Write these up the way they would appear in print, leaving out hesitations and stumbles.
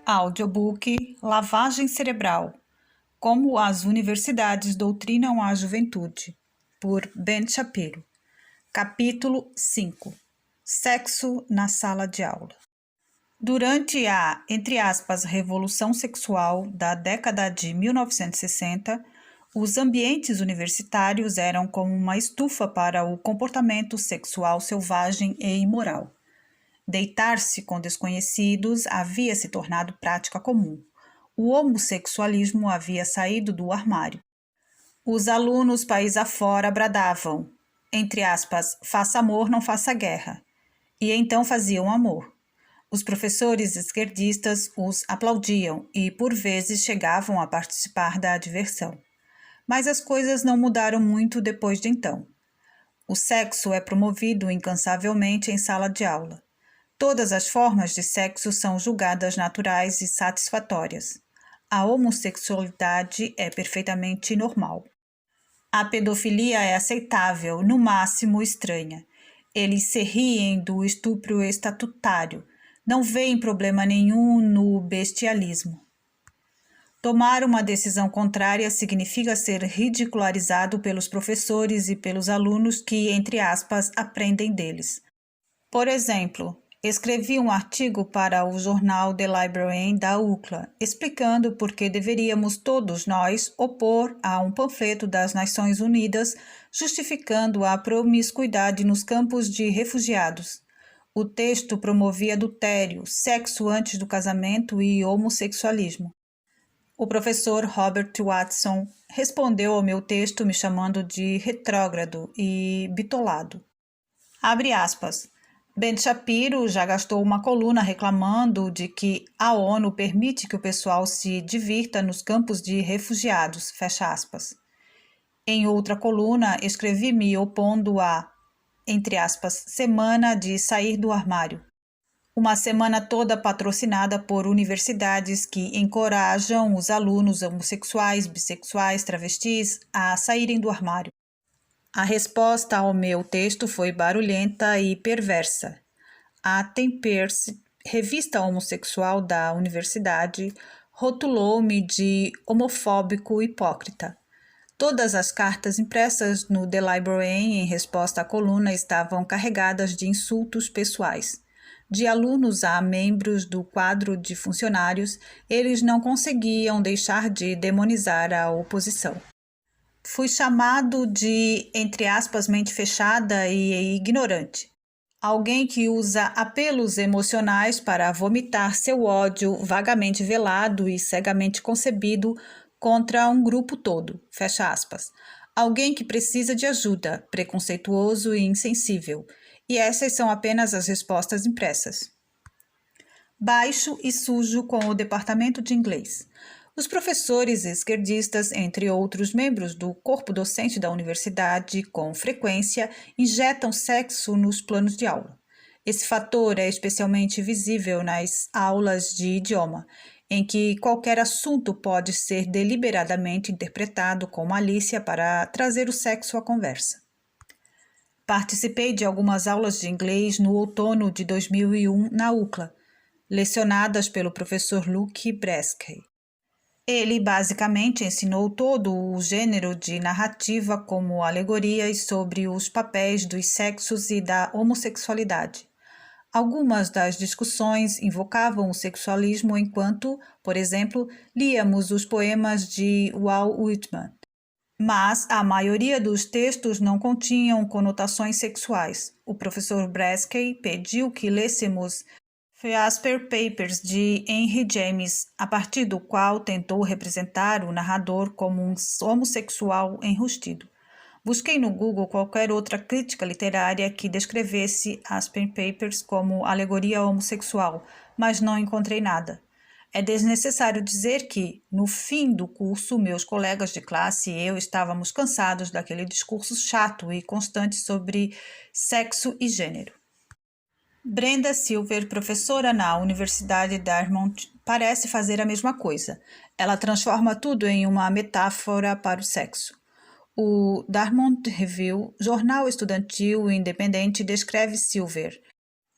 Audiobook Lavagem Cerebral: Como as Universidades Doutrinam a Juventude, por Ben Shapiro. Capítulo 5: Sexo na Sala de Aula. Durante a, entre aspas, revolução sexual da década de 1960, os ambientes universitários eram como uma estufa para o comportamento sexual selvagem e imoral. Deitar-se com desconhecidos havia se tornado prática comum. O homossexualismo havia saído do armário. Os alunos país afora bradavam, entre aspas, faça amor, não faça guerra. E então faziam amor. Os professores esquerdistas os aplaudiam e, por vezes, chegavam a participar da diversão. Mas as coisas não mudaram muito depois de então. O sexo é promovido incansavelmente em sala de aula. Todas as formas de sexo são julgadas naturais e satisfatórias. A homossexualidade é perfeitamente normal. A pedofilia é aceitável, no máximo estranha. Eles se riem do estupro estatutário. Não veem problema nenhum no bestialismo. Tomar uma decisão contrária significa ser ridicularizado pelos professores e pelos alunos que, entre aspas, aprendem deles. Por exemplo, escrevi um artigo para o jornal The Librarian da UCLA, explicando por que deveríamos todos nós opor a um panfleto das Nações Unidas justificando a promiscuidade nos campos de refugiados. O texto promovia adultério, sexo antes do casamento e homossexualismo. O professor Robert Watson respondeu ao meu texto me chamando de retrógrado e bitolado. Abre aspas. Ben Shapiro já gastou uma coluna reclamando de que a ONU permite que o pessoal se divirta nos campos de refugiados, fecha aspas. Em outra coluna, escrevi me opondo à, entre aspas, semana de sair do armário. Uma semana toda patrocinada por universidades que encorajam os alunos homossexuais, bissexuais, travestis a saírem do armário. A resposta ao meu texto foi barulhenta e perversa. A Tempers, revista homossexual da universidade, rotulou-me de homofóbico hipócrita. Todas as cartas impressas no The Librarian em resposta à coluna estavam carregadas de insultos pessoais. De alunos a membros do quadro de funcionários, eles não conseguiam deixar de demonizar a oposição. Fui chamado de, entre aspas, mente fechada e ignorante. Alguém que usa apelos emocionais para vomitar seu ódio vagamente velado e cegamente concebido contra um grupo todo, fecha aspas. Alguém que precisa de ajuda, preconceituoso e insensível. E essas são apenas as respostas impressas. Baixo e sujo com o departamento de inglês. Os professores esquerdistas, entre outros membros do corpo docente da universidade, com frequência, injetam sexo nos planos de aula. Esse fator é especialmente visível nas aulas de idioma, em que qualquer assunto pode ser deliberadamente interpretado com malícia para trazer o sexo à conversa. Participei de algumas aulas de inglês no outono de 2001 na UCLA, lecionadas pelo professor Luke Bresky. Ele basicamente ensinou todo o gênero de narrativa como alegorias sobre os papéis dos sexos e da homossexualidade. Algumas das discussões invocavam o sexualismo enquanto, por exemplo, líamos os poemas de Walt Whitman. Mas a maioria dos textos não continham conotações sexuais. O professor Bresky pediu que lêssemos Jasper Papers de Henry James, a partir do qual tentou representar o narrador como um homossexual enrustido. Busquei no Google qualquer outra crítica literária que descrevesse Jasper Papers como alegoria homossexual, mas não encontrei nada. É desnecessário dizer que, no fim do curso, meus colegas de classe e eu estávamos cansados daquele discurso chato e constante sobre sexo e gênero. Brenda Silver, professora na Universidade Dartmouth, parece fazer a mesma coisa. Ela transforma tudo em uma metáfora para o sexo. O Dartmouth Review, jornal estudantil independente, descreve Silver,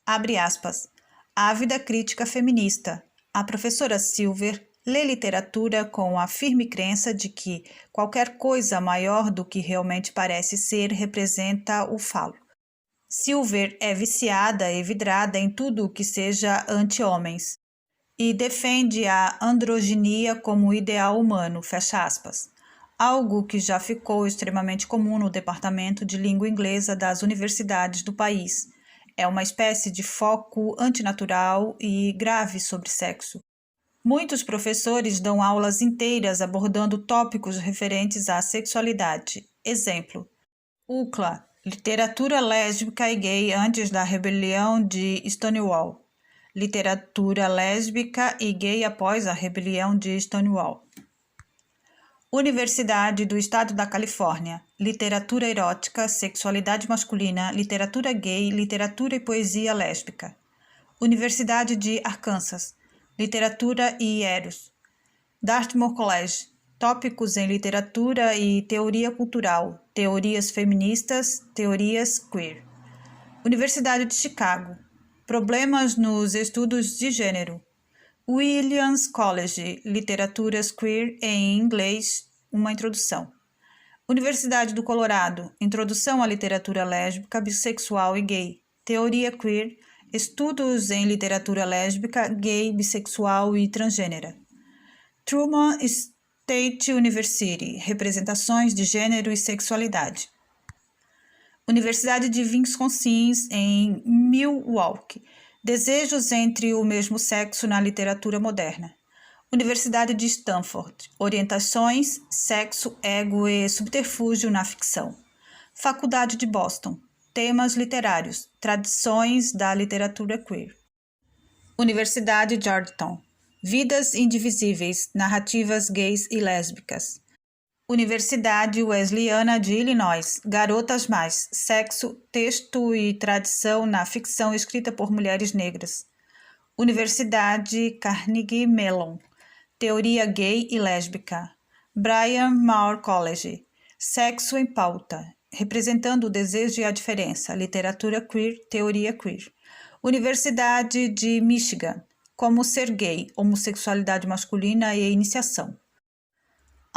abre aspas, ávida crítica feminista, A professora Silver lê literatura com a firme crença de que qualquer coisa maior do que realmente parece ser representa o falo. Silver é viciada e vidrada em tudo o que seja anti-homens e defende a androginia como ideal humano, fecha aspas, algo que já ficou extremamente comum no departamento de língua inglesa das universidades do país. É uma espécie de foco antinatural e grave sobre sexo. Muitos professores dão aulas inteiras abordando tópicos referentes à sexualidade. Exemplo: UCLA, literatura lésbica e gay antes da rebelião de Stonewall. Literatura lésbica e gay após a rebelião de Stonewall. Universidade do Estado da Califórnia, literatura erótica, sexualidade masculina, literatura gay, literatura e poesia lésbica. Universidade de Arkansas, literatura e eros. Dartmouth College, tópicos em literatura e teoria cultural, teorias feministas, teorias queer. Universidade de Chicago, problemas nos estudos de gênero. Williams College, literaturas queer em inglês, uma introdução. Universidade do Colorado, introdução à literatura lésbica, bissexual e gay, teoria queer, estudos em literatura lésbica, gay, bissexual e transgênera. Truman State University, representações de gênero e sexualidade. Universidade de Wisconsin em Milwaukee, desejos entre o mesmo sexo na literatura moderna. Universidade de Stanford, orientações, sexo, ego e subterfúgio na ficção. Faculdade de Boston, temas literários, tradições da literatura queer. Universidade de Georgetown, vidas indivisíveis, narrativas gays e lésbicas. Universidade Wesleyana de Illinois, garotas mais, sexo, texto e tradição na ficção escrita por mulheres negras. Universidade Carnegie Mellon, teoria gay e lésbica. Bryn Mawr College, sexo em pauta, representando o desejo e a diferença, literatura queer, teoria queer. Universidade de Michigan, como ser gay, homossexualidade masculina e iniciação.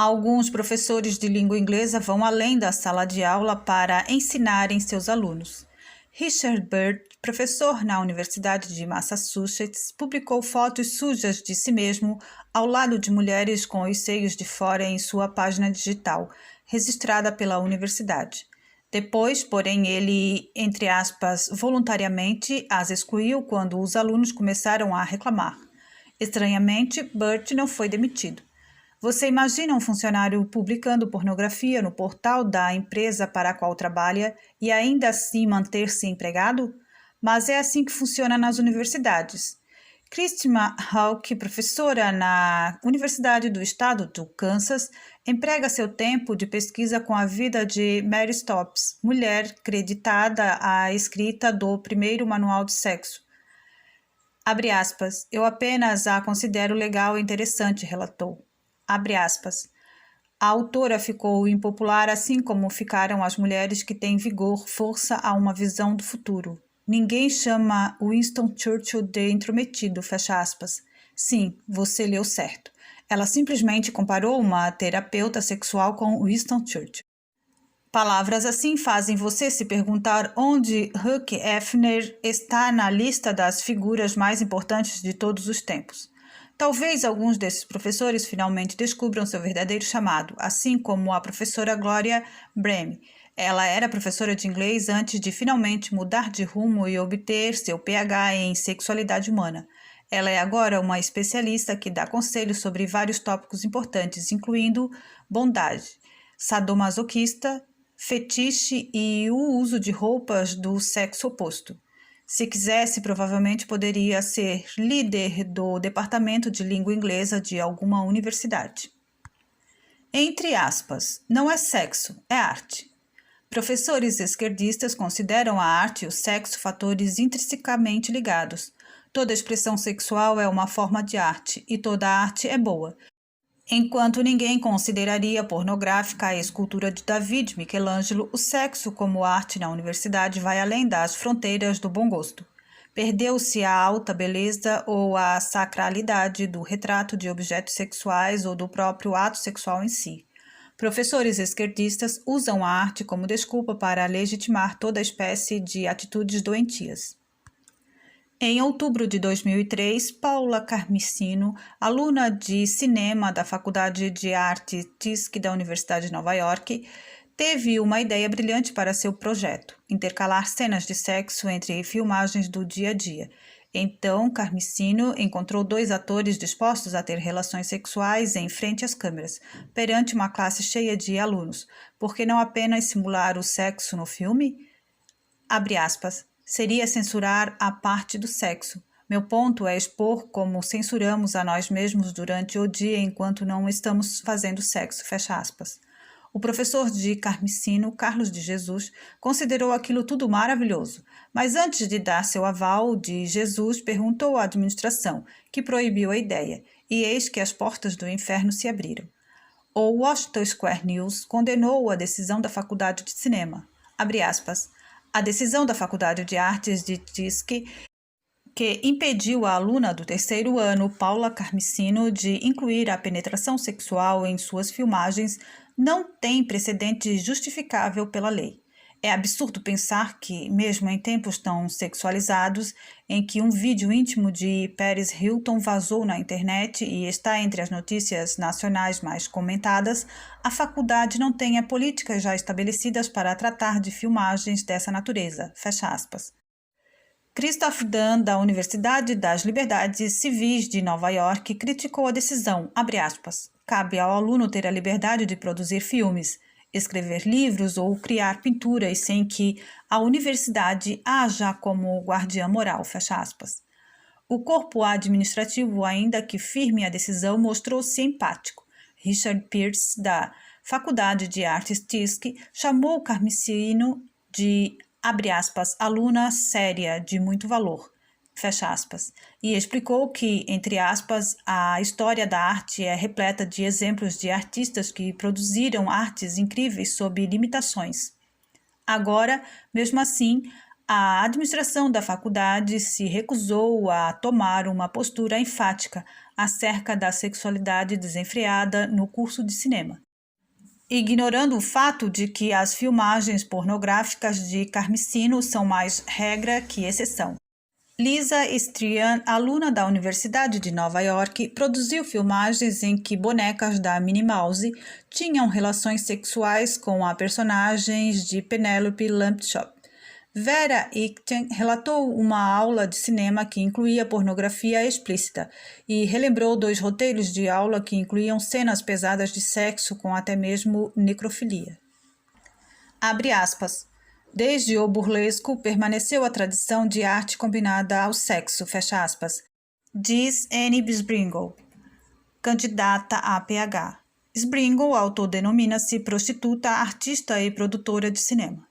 Alguns professores de língua inglesa vão além da sala de aula para ensinarem seus alunos. Richard Byrd, professor na Universidade de Massachusetts, publicou fotos sujas de si mesmo ao lado de mulheres com os seios de fora em sua página digital, registrada pela universidade. Depois, porém, ele, entre aspas, voluntariamente as excluiu quando os alunos começaram a reclamar. Estranhamente, Byrd não foi demitido. Você imagina um funcionário publicando pornografia no portal da empresa para a qual trabalha e ainda assim manter-se empregado? Mas é assim que funciona nas universidades. Christina Hawke, professora na Universidade do Estado do Kansas, emprega seu tempo de pesquisa com a vida de Mary Stopes, mulher creditada à escrita do primeiro manual de sexo. Abre aspas, eu apenas a considero legal e interessante, relatou. Abre aspas. A autora ficou impopular assim como ficaram as mulheres que têm vigor, força a uma visão do futuro. Ninguém chama Winston Churchill de intrometido, fecha aspas. Sim, você leu certo. Ela simplesmente comparou uma terapeuta sexual com Winston Churchill. Palavras assim fazem você se perguntar onde Hugh Hefner está na lista das figuras mais importantes de todos os tempos. Talvez alguns desses professores finalmente descubram seu verdadeiro chamado, assim como a professora Gloria Breme. Ela era professora de inglês antes de finalmente mudar de rumo e obter seu PhD em sexualidade humana. Ela é agora uma especialista que dá conselhos sobre vários tópicos importantes, incluindo bondade, sadomasoquista, fetiche e o uso de roupas do sexo oposto. Se quisesse, provavelmente poderia ser líder do departamento de língua inglesa de alguma universidade. Entre aspas, não é sexo, é arte. Professores esquerdistas consideram a arte e o sexo fatores intrinsecamente ligados. Toda expressão sexual é uma forma de arte e toda arte é boa. Enquanto ninguém consideraria pornográfica a escultura de Davi de Michelangelo, o sexo como arte na universidade vai além das fronteiras do bom gosto. Perdeu-se a alta beleza ou a sacralidade do retrato de objetos sexuais ou do próprio ato sexual em si. Professores esquerdistas usam a arte como desculpa para legitimar toda espécie de atitudes doentias. Em outubro de 2003, Paula Carmicino, aluna de cinema da Faculdade de Arte TISC da Universidade de Nova York, teve uma ideia brilhante para seu projeto: intercalar cenas de sexo entre filmagens do dia a dia. Então, Carmicino encontrou 2 atores dispostos a ter relações sexuais em frente às câmeras, perante uma classe cheia de alunos. Por que não apenas simular o sexo no filme? Abre aspas. Seria censurar a parte do sexo. Meu ponto é expor como censuramos a nós mesmos durante o dia enquanto não estamos fazendo sexo, fecha aspas. O professor de Carmicino, Carlos de Jesus, considerou aquilo tudo maravilhoso, mas antes de dar seu aval, de Jesus perguntou à administração, que proibiu a ideia, e eis que as portas do inferno se abriram. O Washington Square News condenou a decisão da Faculdade de Cinema. Abre aspas. A decisão da Faculdade de Artes de TISC, que impediu a aluna do 3º ano, Paula Carmicino, de incluir a penetração sexual em suas filmagens, não tem precedente justificável pela lei. É absurdo pensar que, mesmo em tempos tão sexualizados, em que um vídeo íntimo de Paris Hilton vazou na internet e está entre as notícias nacionais mais comentadas, a faculdade não tenha políticas já estabelecidas para tratar de filmagens dessa natureza. Fecha aspas. Christoph Dunn, da Universidade das Liberdades Civis de Nova York, criticou a decisão, abre aspas, cabe ao aluno ter a liberdade de produzir filmes, escrever livros ou criar pinturas sem que a universidade haja como guardiã moral, fecha aspas. O corpo administrativo, ainda que firme a decisão, mostrou-se empático. Richard Pierce, da Faculdade de Artes TISC, chamou Carmicino de, abre aspas, aluna séria de muito valor, fecha aspas, e explicou que, entre aspas, a história da arte é repleta de exemplos de artistas que produziram artes incríveis sob limitações. Agora, mesmo assim, a administração da faculdade se recusou a tomar uma postura enfática acerca da sexualidade desenfreada no curso de cinema, ignorando o fato de que as filmagens pornográficas de Carmicino são mais regra que exceção. Lisa Strian, aluna da Universidade de Nova York, produziu filmagens em que bonecas da Minnie Mouse tinham relações sexuais com a personagens de Penelope Lampshop. Vera Ichten relatou uma aula de cinema que incluía pornografia explícita e relembrou 2 roteiros de aula que incluíam cenas pesadas de sexo com até mesmo necrofilia. Abre aspas. Desde o burlesco, permaneceu a tradição de arte combinada ao sexo, fecha aspas, diz Annie Sbringle, candidata a PhD. Sbringle autodenomina-se prostituta, artista e produtora de cinema.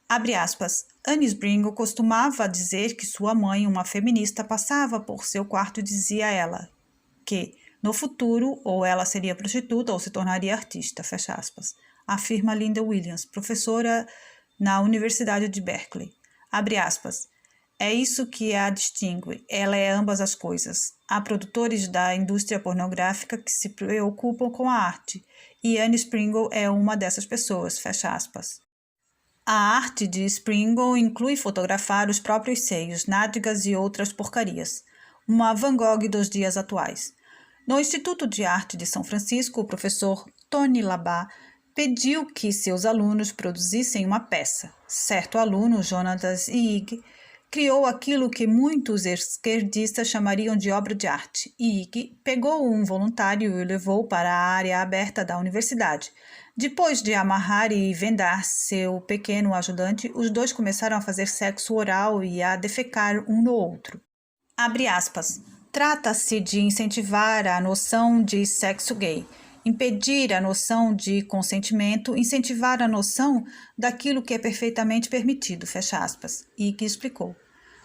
Abre aspas, Annie Sbringle costumava dizer que sua mãe, uma feminista, passava por seu quarto e dizia a ela que, no futuro, ou ela seria prostituta ou se tornaria artista, fecha aspas, afirma Linda Williams, professora na Universidade de Berkeley. Abre aspas. É isso que a distingue. Ela é ambas as coisas. Há produtores da indústria pornográfica que se preocupam com a arte, e Annie Sbringle é uma dessas pessoas, fecha aspas. A arte de Sbringle inclui fotografar os próprios seios, nádegas e outras porcarias. Uma Van Gogh dos dias atuais. No Instituto de Arte de São Francisco, o professor Tony Labat pediu que seus alunos produzissem uma peça. Certo aluno, Jonatas Ig, criou aquilo que muitos esquerdistas chamariam de obra de arte. Ig pegou um voluntário e o levou para a área aberta da universidade. Depois de amarrar e vendar seu pequeno ajudante, os 2 começaram a fazer sexo oral e a defecar um no outro. Abre aspas. Trata-se de incentivar a noção de sexo gay, impedir a noção de consentimento, incentivar a noção daquilo que é perfeitamente permitido, fecha aspas, e que explicou.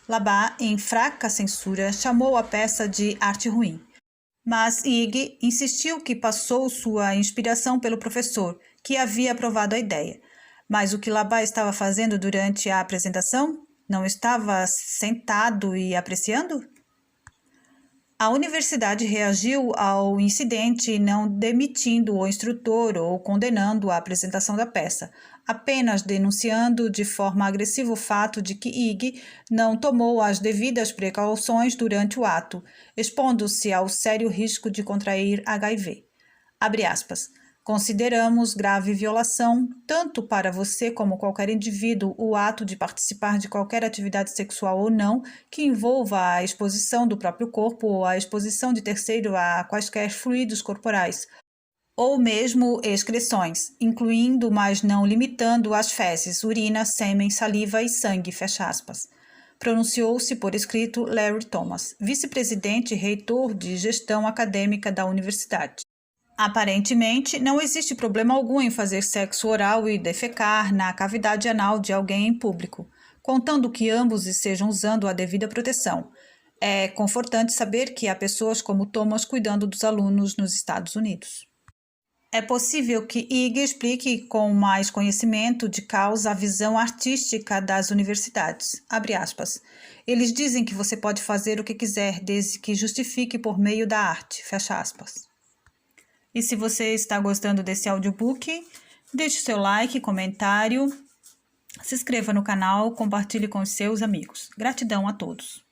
Labat, em fraca censura, chamou a peça de arte ruim. Mas Ig insistiu que passou sua inspiração pelo professor, que havia aprovado a ideia. Mas o que Labat estava fazendo durante a apresentação? Não estava sentado e apreciando? A universidade reagiu ao incidente não demitindo o instrutor ou condenando a apresentação da peça, apenas denunciando de forma agressiva o fato de que Ig não tomou as devidas precauções durante o ato, expondo-se ao sério risco de contrair HIV. Abre aspas. Consideramos grave violação, tanto para você como qualquer indivíduo, o ato de participar de qualquer atividade sexual ou não que envolva a exposição do próprio corpo ou a exposição de terceiro a quaisquer fluidos corporais, ou mesmo excreções, incluindo, mas não limitando, as fezes, urina, sêmen, saliva e sangue, fecha aspas. Pronunciou-se por escrito Larry Thomas, vice-presidente e reitor de gestão acadêmica da universidade. Aparentemente, não existe problema algum em fazer sexo oral e defecar na cavidade anal de alguém em público, contando que ambos estejam usando a devida proteção. É confortante saber que há pessoas como Thomas cuidando dos alunos nos Estados Unidos. É possível que Ig explique com mais conhecimento de causa a visão artística das universidades. Abre aspas. Eles dizem que você pode fazer o que quiser, desde que justifique por meio da arte. Fecha aspas. E se você está gostando desse audiobook, deixe seu like, comentário, se inscreva no canal, compartilhe com os seus amigos. Gratidão a todos.